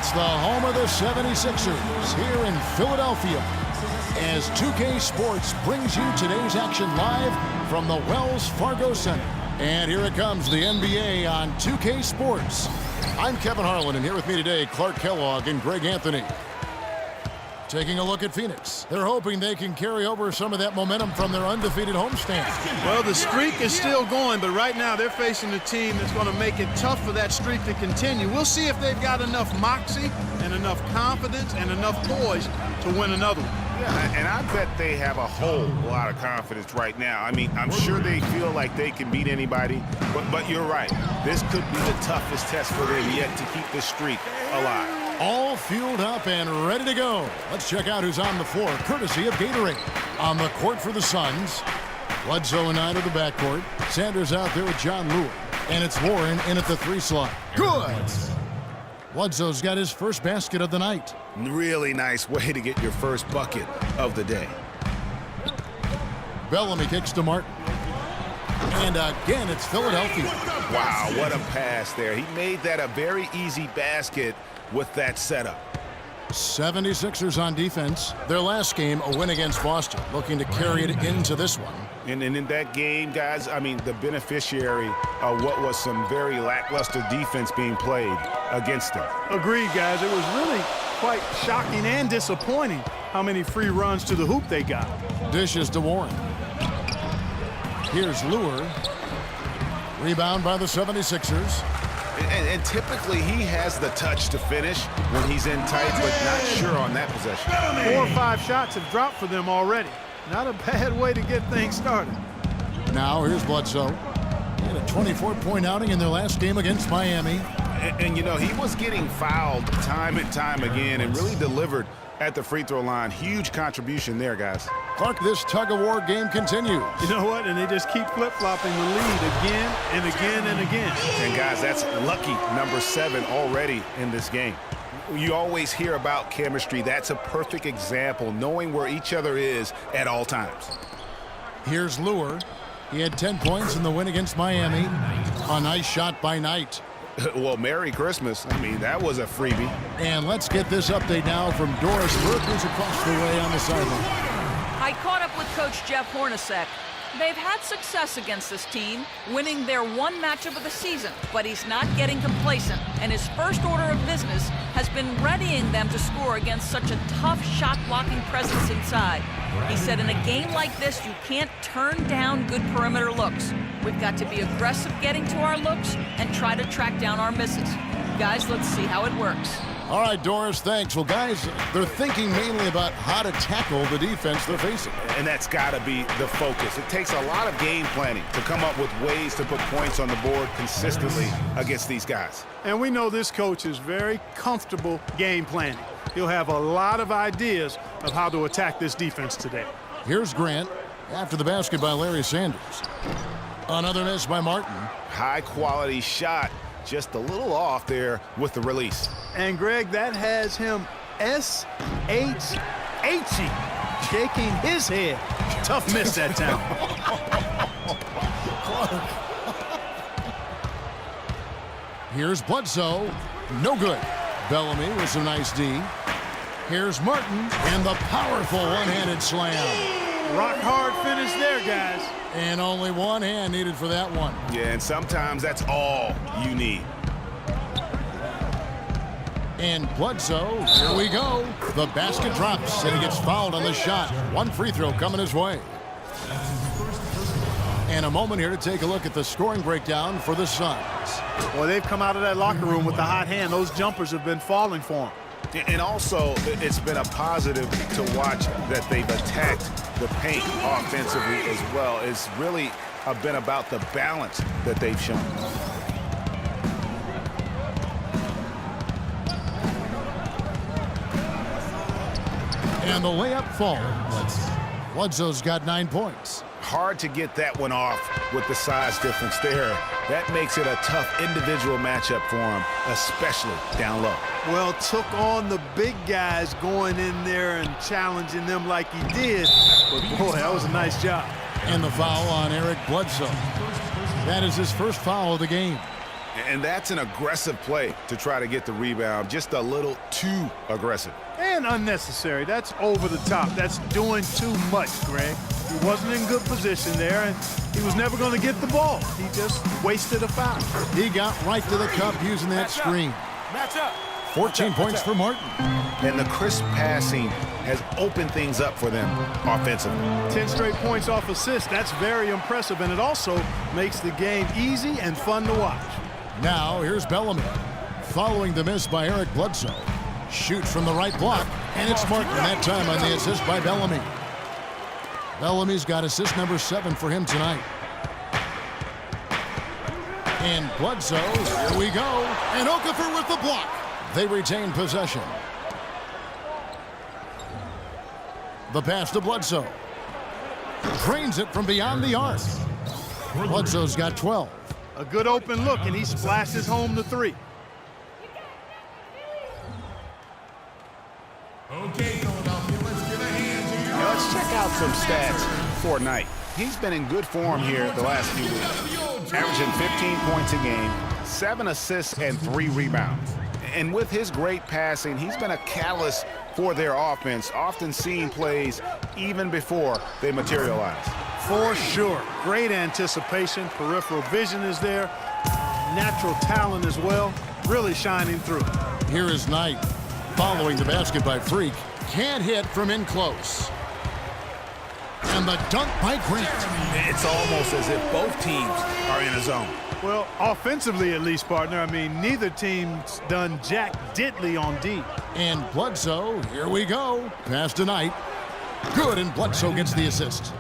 It's the home of the 76ers here in Philadelphia as 2K Sports brings you today's action live from the Wells Fargo Center. And here it comes, the NBA on 2K Sports. I'm Kevin Harlan, and here with me today, Clark Kellogg and Greg Anthony. Taking a look at Phoenix. They're hoping they can carry over some of that momentum from their undefeated homestand. Well, the streak is still going, but right now they're facing a team that's going to make it tough for that streak to continue. We'll see if they've got enough moxie and enough confidence and enough poise to win another one. Yeah, and I bet they have a whole lot of confidence right now. I mean, I'm sure they feel like they can beat anybody, but you're right. This could be the toughest test for them yet to keep this streak alive. All fueled up and ready to go. Let's check out who's on the floor, courtesy of Gatorade. On the court for the Suns, Bledsoe and Knight of the backcourt. Sanders out there with John Lewis. And it's Warren in at the 3 slot. Good! Bledsoe's got his first basket of the night. Really nice way to get your first bucket of the day. Bellamy kicks to Martin. And again, it's Philadelphia. Wow, what a pass there. He made that a very easy basket with that setup. 76ers on defense. Their last game, a win against Boston, looking to carry it into this one. And in that game, guys, I mean, the beneficiary of what was some very lackluster defense being played against them. Agreed, guys. It was really quite shocking and disappointing how many free runs to the hoop they got. Dishes to Warren. Here's Lure. Rebound by the 76ers. And typically he has the touch to finish when he's in tight, but not sure on that possession. 4 or 5 shots have dropped for them already. Not a bad way to get things started. Now here's Bledsoe. He had a 24-point outing in their last game against Miami. And you know, he was getting fouled time and time again and really delivered at the free throw line. Huge contribution there, guys. Clark, this tug-of-war game continues. You know what? And they just keep flip-flopping the lead again and again and again. And, guys, that's lucky number 7 already in this game. You always hear about chemistry. That's a perfect example, knowing where each other is at all times. Here's Lure. He had 10 points in the win against Miami. A nice shot by Knight. Well, Merry Christmas. I mean, that was a freebie. And let's get this update now from Doris Burke, who's across the way on the sideline. I caught up with Coach Jeff Hornacek. They've had success against this team, winning their one matchup of the season, but he's not getting complacent, and his first order of business has been readying them to score against such a tough shot-blocking presence inside. He said in a game like this, you can't turn down good perimeter looks. We've got to be aggressive getting to our looks and try to track down our misses. Guys, let's see how it works. All right, Doris, thanks. Well, guys, they're thinking mainly about how to tackle the defense they're facing. And that's got to be the focus. It takes a lot of game planning to come up with ways to put points on the board consistently against these guys. And we know this coach is very comfortable game planning. He'll have a lot of ideas of how to attack this defense today. Here's Grant after the basket by Larry Sanders. Another miss by Martin. High-quality shot. Just a little off there with the release. And, Greg, that has him S-H-H-E, shaking his head. Tough miss that time. Here's Bledsoe. No good. Bellamy with some nice D. Here's Martin and the powerful one-handed slam. Rock hard finish there, guys. And only one hand needed for that one. Yeah, and sometimes that's all you need. And Bledsoe, here we go. The basket drops, and he gets fouled on the shot. One free throw coming his way. And a moment here to take a look at the scoring breakdown for the Suns. Well, they've come out of that locker room with the hot hand. Those jumpers have been falling for them. And also, it's been a positive to watch that they've attacked the paint offensively as well. It's really been about the balance that they've shown. And the layup falls. Bledsoe's got 9 points. Hard to get that one off with the size difference there. That makes it a tough individual matchup for him, especially down low. Well, took on the big guys going in there and challenging them like he did. But, boy, that was a nice job. And the foul on Eric Bledsoe. That is his first foul of the game. And that's an aggressive play to try to get the rebound, just a little too aggressive. And unnecessary. That's over the top. That's doing too much, Greg. He wasn't in good position there, and he was never going to get the ball. He just wasted a foul. He got right to the cup using that screen. Match up. 14 points for Martin. And the crisp passing has opened things up for them offensively. 10 straight points off assists. That's very impressive, and it also makes the game easy and fun to watch. Now here's Bellamy. Following the miss by Eric Bledsoe. Shoots from the right block, and it's Martin that time on the assist by Bellamy. Bellamy's got assist number 7 for him tonight. And Bledsoe, here we go. And Okafor with the block. They retain possession. The pass to Bledsoe. Drains it from beyond the arc. Bledsoe's got 12. A good open look, and he splashes home the 3. Okay, Philadelphia, let's get a hand to Now let's check out some stats for Knight. He's been in good form here the last few weeks. Averaging 15 points a game, 7 assists, and 3 rebounds. And with his great passing, he's been a catalyst for their offense, often seeing plays even before they materialize. For sure. Great anticipation. Peripheral vision is there. Natural talent as well. Really shining through. Here is Knight. Following the basket by Freak. Can't hit from in close. And the dunk by Grant. It's almost as if both teams are in a zone. Well, offensively at least, partner. I mean, neither team's done jack diddly on D. And Bledsoe, here we go. Pass to Knight. Good, and Bledsoe gets the assist.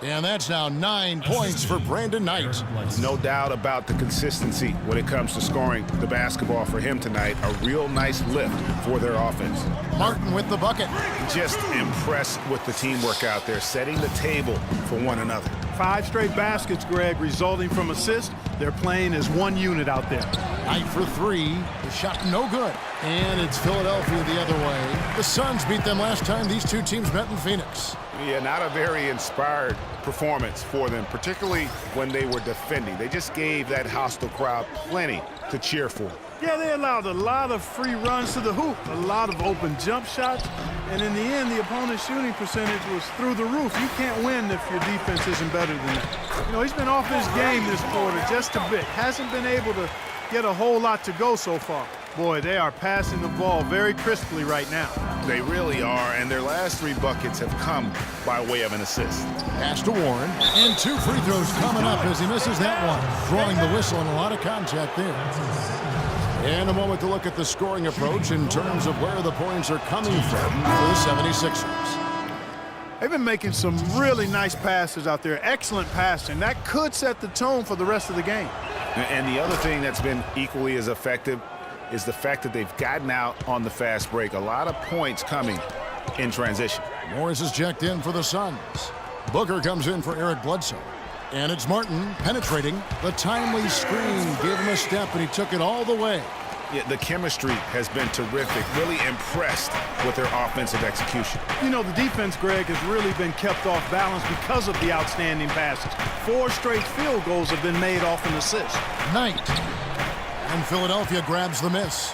And that's now 9 points for Brandon Knight. No doubt about the consistency when it comes to scoring the basketball for him tonight. A real nice lift for their offense. Martin with the bucket. Just impressed with the teamwork out there, setting the table for one another. 5 straight baskets, Greg, resulting from assists. They're playing as one unit out there. Knight for 3. The shot no good. And it's Philadelphia the other way. The Suns beat them last time these two teams met in Phoenix. Yeah, not a very inspired performance for them, particularly when they were defending. They just gave that hostile crowd plenty to cheer for. Yeah, they allowed a lot of free runs to the hoop, a lot of open jump shots, and in the end, the opponent's shooting percentage was through the roof. You can't win if your defense isn't better than that. You know, he's been off his game this quarter just a bit. Hasn't been able to get a whole lot to go so far. Boy, they are passing the ball very crisply right now. They really are, and their last 3 buckets have come by way of an assist. Pass to Warren, and 2 free throws coming up as he misses that one. Drawing the whistle and a lot of contact there. And a moment to look at the scoring approach in terms of where the points are coming from for the 76ers. They've been making some really nice passes out there. Excellent passing. That could set the tone for the rest of the game. And the other thing that's been equally as effective is the fact that they've gotten out on the fast break. A lot of points coming in transition. Morris is checked in for the Suns. Booker comes in for Eric Bledsoe. And it's Martin penetrating. The timely screen gave him a step, and he took it all the way. Yeah, the chemistry has been terrific. Really impressed with their offensive execution. You know, the defense, Greg, has really been kept off balance because of the outstanding passes. 4 straight field goals have been made off an assist. Knight. And Philadelphia grabs the miss.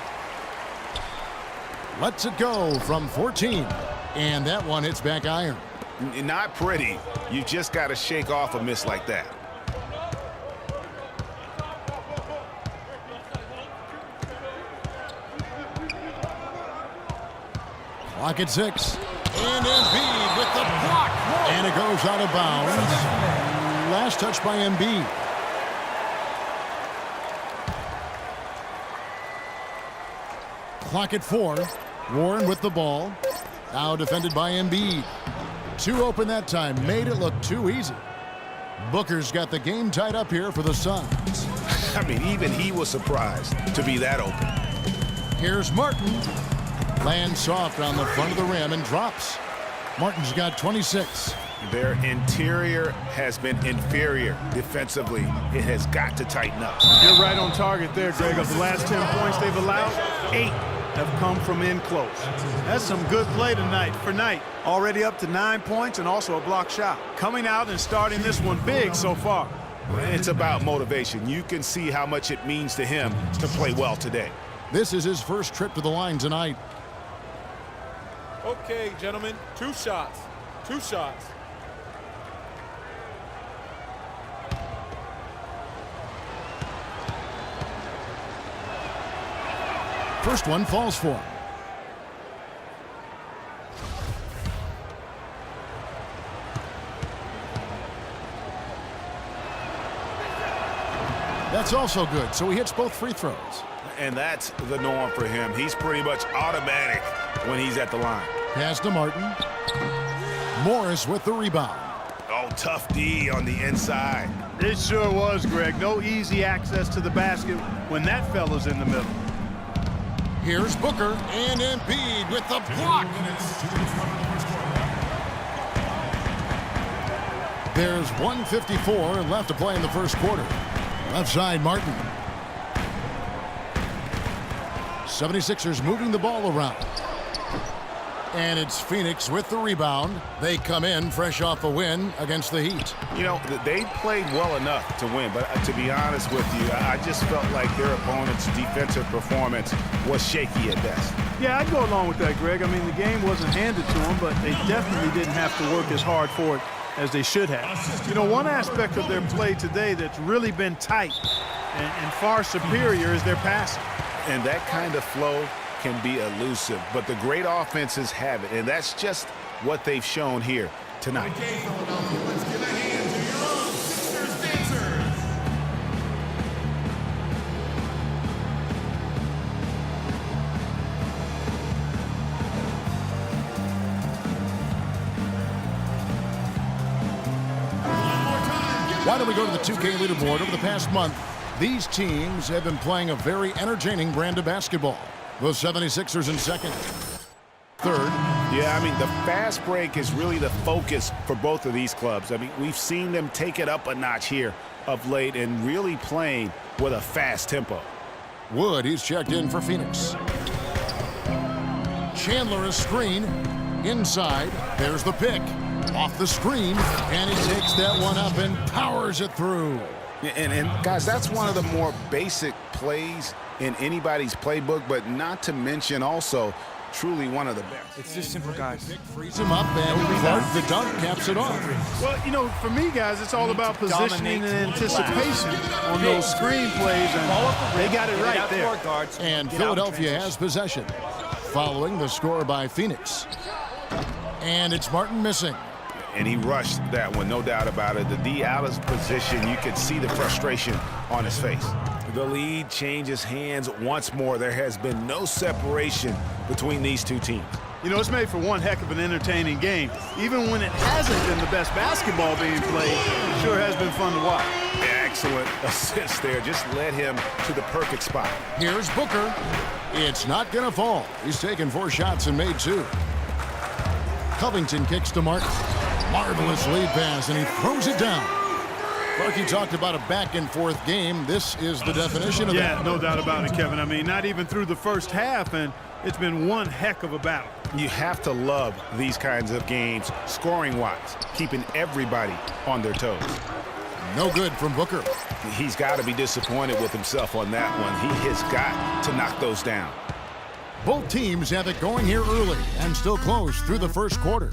Lets it go from 14. And that one hits back iron. Not pretty. You just got to shake off a miss like that. Clock at 6. And Embiid with the block. And it goes out of bounds. Last touch by Embiid. Clock at 4. Warren with the ball. Now defended by Embiid. 2 open that time. Made it look too easy. Booker's got the game tied up here for the Suns. I mean, even he was surprised to be that open. Here's Martin. Lands soft on the front of the rim and drops. Martin's got 26. Their interior has been inferior defensively. It has got to tighten up. You're right on target there, Greg. Of the last 10 points they've allowed, 8 have come from in close. That's some good play tonight for Knight. Already up to 9 points and also a block shot. Coming out and starting this one big so far. It's about motivation. You can see how much it means to him to play well today. This is his first trip to the line tonight. Okay, gentlemen, 2 shots. 2 shots. First one falls for him. That's also good, so he hits both free throws. And that's the norm for him. He's pretty much automatic when he's at the line. Pass to Martin. Morris with the rebound. Oh, tough D on the inside. It sure was, Greg. No easy access to the basket when that fella's in the middle. Here's Booker and Embiid with the block. There's 1:54 left to play in the first quarter. Left side, Martin. 76ers moving the ball around. And it's Phoenix with the rebound. They come in fresh off a win against the Heat. You know, they played well enough to win, but to be honest with you, I just felt like their opponent's defensive performance was shaky at best. Yeah, I'd go along with that, Greg. I mean, the game wasn't handed to them, but they definitely didn't have to work as hard for it as they should have. You know, one aspect of their play today that's really been tight and far superior is their passing. And that kind of flow can be elusive, but the great offenses have it, and that's just what they've shown here tonight. Okay, Philadelphia, let's give a hand to your own Sixers dancers. Why don't we go to the 2K leaderboard? Over the past month, these teams have been playing a very entertaining brand of basketball. The 76ers in second. Third. Yeah, I mean, the fast break is really the focus for both of these clubs. I mean, we've seen them take it up a notch here of late and really playing with a fast tempo. Wood, he's checked in for Phoenix. Chandler, a screen. Inside, there's the pick. Off the screen, and he takes that one up and powers it through. And guys, that's one of the more basic plays in anybody's playbook, but not to mention also truly one of the best. It's just simple, guys. Frees him up, and Clark, the dunk, caps it off. Well, you know, for me, guys, it's all about positioning and anticipation on those screen plays, and they got it right there. And Philadelphia has possession, following the score by Phoenix. And it's Martin missing. And he rushed that one, no doubt about it. The D out of position, you could see the frustration on his face. The lead changes hands once more. There has been no separation between these two teams. You know, it's made for one heck of an entertaining game. Even when it hasn't been the best basketball being played, it sure has been fun to watch. Excellent assist there. Just led him to the perfect spot. Here's Booker. It's not going to fall. He's taken 4 shots and made 2. Covington kicks to Martin. Marvelous lead pass, and he throws it down. Clarky talked about a back-and-forth game. This is the definition of that. Yeah, no doubt about it, Kevin. I mean, not even through the first half, and it's been one heck of a battle. You have to love these kinds of games, scoring-wise, keeping everybody on their toes. No good from Booker. He's got to be disappointed with himself on that one. He has got to knock those down. Both teams have it going here early and still close through the first quarter.